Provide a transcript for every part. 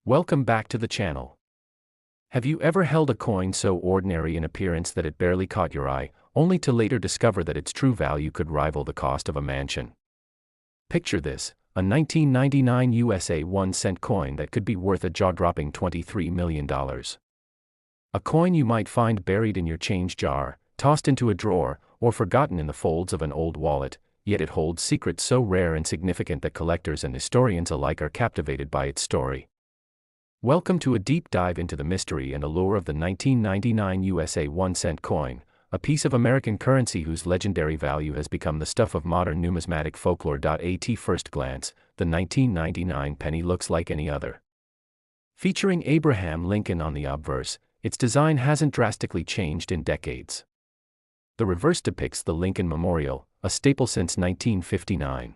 Welcome back to the channel. Have you ever held a coin so ordinary in appearance that it barely caught your eye, only to later discover that its true value could rival the cost of a mansion? Picture this, a 1999 USA 1-cent coin that could be worth a jaw-dropping $23 million. A coin you might find buried in your change jar, tossed into a drawer, or forgotten in the folds of an old wallet, yet it holds secrets so rare and significant that collectors and historians alike are captivated by its story. Welcome to a deep dive into the mystery and allure of the 1999 USA 1-cent coin, a piece of American currency whose legendary value has become the stuff of modern numismatic folklore. At first glance, the 1999 penny looks like any other. Featuring Abraham Lincoln on the obverse, its design hasn't drastically changed in decades. The reverse depicts the Lincoln Memorial, a staple since 1959.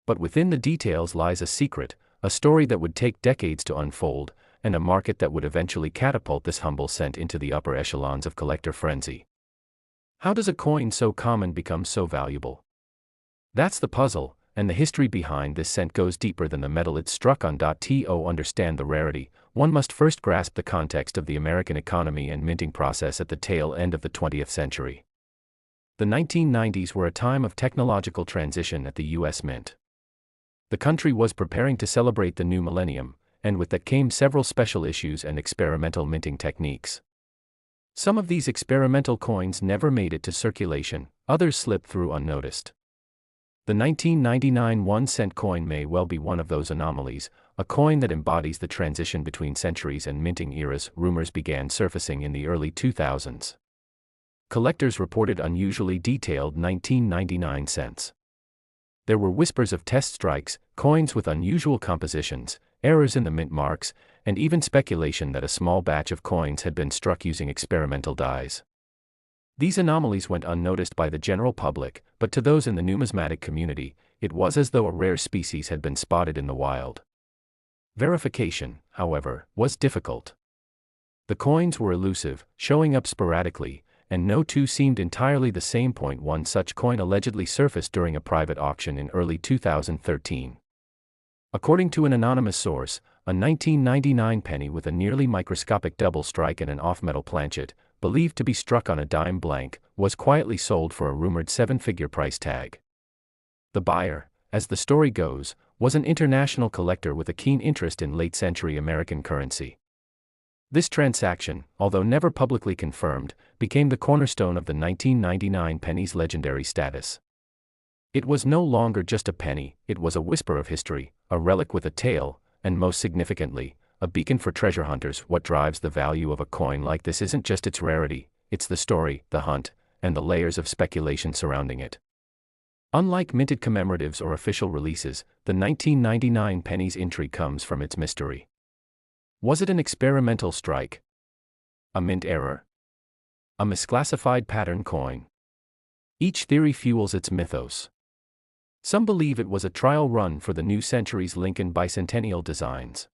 But within the details lies a secret, a story that would take decades to unfold, and a market that would eventually catapult this humble cent into the upper echelons of collector frenzy. How does a coin so common become so valuable? That's the puzzle, and the history behind this cent goes deeper than the metal it's struck on. To understand the rarity, one must first grasp the context of the American economy and minting process at the tail end of the 20th century. The 1990s were a time of technological transition at the U.S. Mint. The country was preparing to celebrate the new millennium, and with that came several special issues and experimental minting techniques. Some of these experimental coins never made it to circulation, others slipped through unnoticed. The 1999 1-cent coin may well be one of those anomalies, a coin that embodies the transition between centuries and minting eras. Rumors began surfacing in the early 2000s. Collectors reported unusually detailed 1999 cents. There were whispers of test strikes, coins with unusual compositions, errors in the mint marks, and even speculation that a small batch of coins had been struck using experimental dies. These anomalies went unnoticed by the general public, but to those in the numismatic community, it was as though a rare species had been spotted in the wild. Verification, however, was difficult. The coins were elusive, showing up sporadically, and no two seemed entirely the same. One such coin allegedly surfaced during a private auction in early 2013. According to an anonymous source, a 1999 penny with a nearly microscopic double strike and an off-metal planchet, believed to be struck on a dime blank, was quietly sold for a rumored 7-figure price tag. The buyer, as the story goes, was an international collector with a keen interest in late-century American currency. This transaction, although never publicly confirmed, became the cornerstone of the 1999 penny's legendary status. It was no longer just a penny, it was a whisper of history, a relic with a tale, and most significantly, a beacon for treasure hunters. What drives the value of a coin like this isn't just its rarity, it's the story, the hunt, and the layers of speculation surrounding it. Unlike minted commemoratives or official releases, the 1999 penny's intrigue comes from its mystery. Was it an experimental strike? A mint error? A misclassified pattern coin? Each theory fuels its mythos. Some believe it was a trial run for the new century's Lincoln bicentennial designs.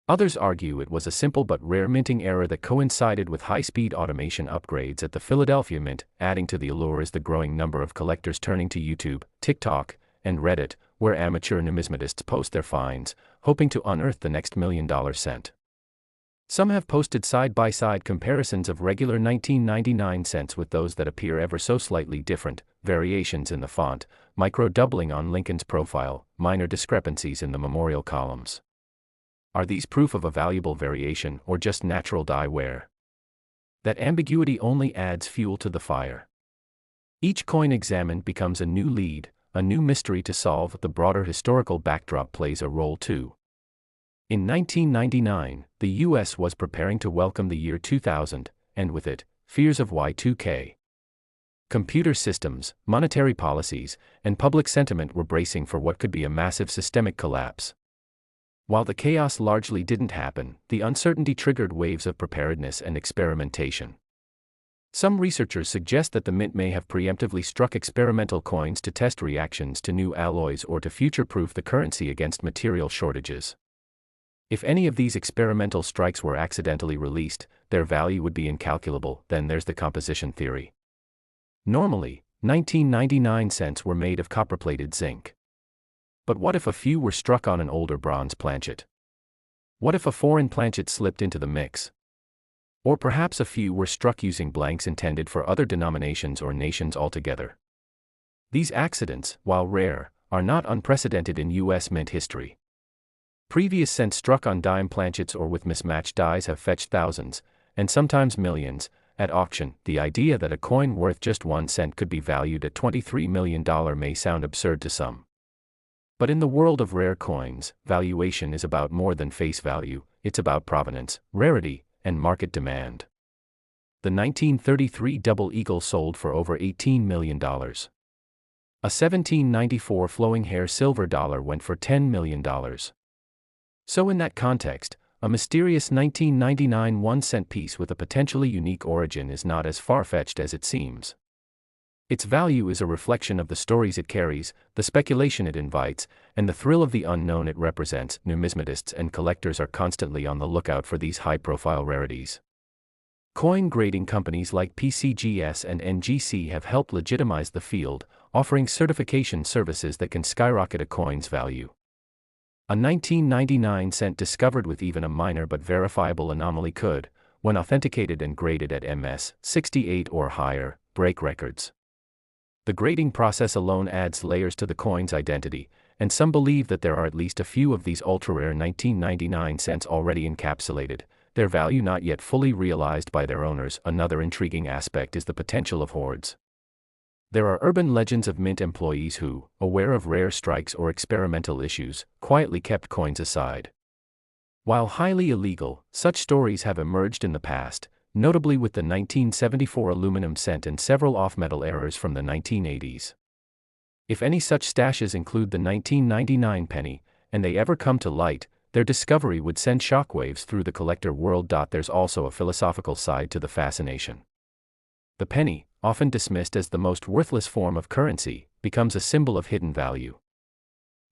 Others argue it was a simple but rare minting error that coincided with high-speed automation upgrades at the Philadelphia Mint. Adding to the allure is the growing number of collectors turning to YouTube, TikTok, and Reddit, where amateur numismatists post their finds, hoping to unearth the next $1 million cent. Some have posted side-by-side comparisons of regular 1999 cents with those that appear ever so slightly different, variations in the font, micro-doubling on Lincoln's profile, minor discrepancies in the memorial columns. Are these proof of a valuable variation or just natural die wear? That ambiguity only adds fuel to the fire. Each coin examined becomes a new lead, a new mystery to solve. The broader historical backdrop plays a role too. In 1999, the U.S. was preparing to welcome the year 2000, and with it, fears of Y2K. Computer systems, monetary policies, and public sentiment were bracing for what could be a massive systemic collapse. While the chaos largely didn't happen, the uncertainty triggered waves of preparedness and experimentation. Some researchers suggest that the mint may have preemptively struck experimental coins to test reactions to new alloys or to future-proof the currency against material shortages. If any of these experimental strikes were accidentally released, their value would be incalculable. Then there's the composition theory. Normally, 1999 cents were made of copper-plated zinc. But what if a few were struck on an older bronze planchet? What if a foreign planchet slipped into the mix? Or perhaps a few were struck using blanks intended for other denominations or nations altogether. These accidents, while rare, are not unprecedented in U.S. mint history. Previous cents struck on dime planchets or with mismatched dies have fetched thousands, and sometimes millions, at auction. The idea that a coin worth just 1 cent could be valued at $23 million may sound absurd to some. But in the world of rare coins, valuation is about more than face value, it's about provenance, rarity, and market demand. The 1933 Double Eagle sold for over $18 million. A 1794 flowing hair silver dollar went for $10 million. So in that context, a mysterious 1999 1-cent piece with a potentially unique origin is not as far-fetched as it seems. Its value is a reflection of the stories it carries, the speculation it invites, and the thrill of the unknown it represents. Numismatists and collectors are constantly on the lookout for these high-profile rarities. Coin grading companies like PCGS and NGC have helped legitimize the field, offering certification services that can skyrocket a coin's value. A 1999 cent discovered with even a minor but verifiable anomaly could, when authenticated and graded at MS 68 or higher, break records. The grading process alone adds layers to the coin's identity, and some believe that there are at least a few of these ultra-rare 1999 cents already encapsulated, their value not yet fully realized by their owners. Another intriguing aspect is the potential of hoards. There are urban legends of mint employees who, aware of rare strikes or experimental issues, quietly kept coins aside. While highly illegal, such stories have emerged in the past, notably with the 1974 aluminum cent and several off-metal errors from the 1980s. If any such stashes include the 1999 penny, and they ever come to light, their discovery would send shockwaves through the collector world. There's also a philosophical side to the fascination. The penny, often dismissed as the most worthless form of currency, becomes a symbol of hidden value.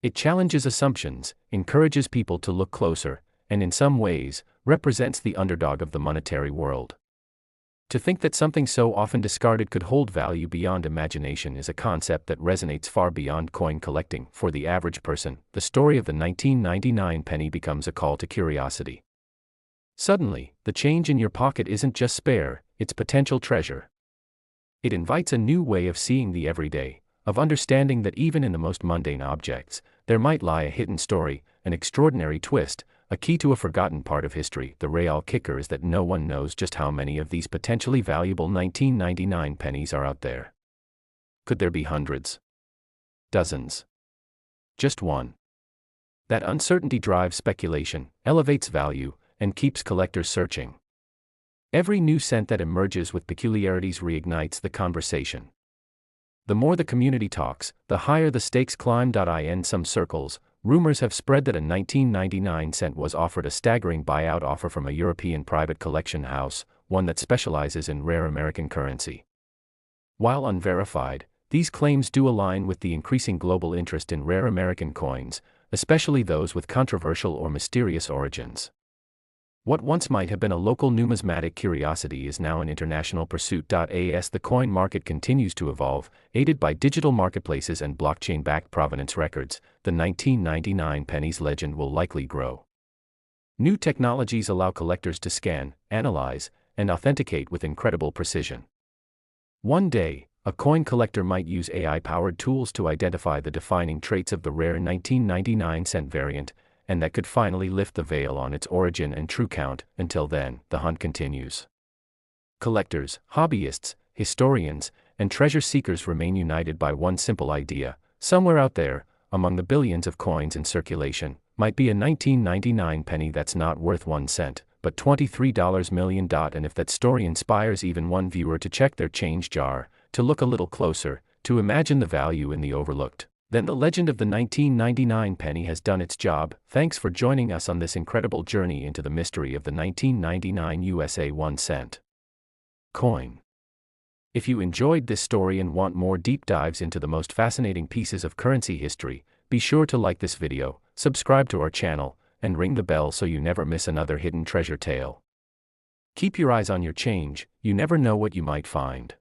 It challenges assumptions, encourages people to look closer, and in some ways, represents the underdog of the monetary world. To think that something so often discarded could hold value beyond imagination is a concept that resonates far beyond coin collecting. For the average person, the story of the 1999 penny becomes a call to curiosity. Suddenly, the change in your pocket isn't just spare, it's potential treasure. It invites a new way of seeing the everyday, of understanding that even in the most mundane objects, there might lie a hidden story, an extraordinary twist, a key to a forgotten part of history. The real kicker is that no one knows just how many of these potentially valuable 1999 pennies are out there. Could there be hundreds? Dozens? Just one? That uncertainty drives speculation, elevates value, and keeps collectors searching. Every new cent that emerges with peculiarities reignites the conversation. The more the community talks, the higher the stakes climb. In some circles, rumors have spread that a 1999 cent was offered a staggering buyout offer from a European private collection house, one that specializes in rare American currency. While unverified, these claims do align with the increasing global interest in rare American coins, especially those with controversial or mysterious origins. What once might have been a local numismatic curiosity is now an international pursuit. As the coin market continues to evolve, aided by digital marketplaces and blockchain-backed provenance records, the 1999 penny's legend will likely grow. New technologies allow collectors to scan, analyze, and authenticate with incredible precision. One day, a coin collector might use AI-powered tools to identify the defining traits of the rare 1999 cent variant, and that could finally lift the veil on its origin and true count. Until then, the hunt continues. Collectors, hobbyists, historians, and treasure seekers remain united by one simple idea: somewhere out there, among the billions of coins in circulation, might be a 1999 penny that's not worth 1 cent, but $23 million. And if that story inspires even one viewer to check their change jar, to look a little closer, to imagine the value in the overlooked, then the legend of the 1999 penny has done its job. Thanks for joining us on this incredible journey into the mystery of the 1999 USA 1 cent coin. If you enjoyed this story and want more deep dives into the most fascinating pieces of currency history, be sure to like this video, subscribe to our channel, and ring the bell so you never miss another hidden treasure tale. Keep your eyes on your change, you never know what you might find.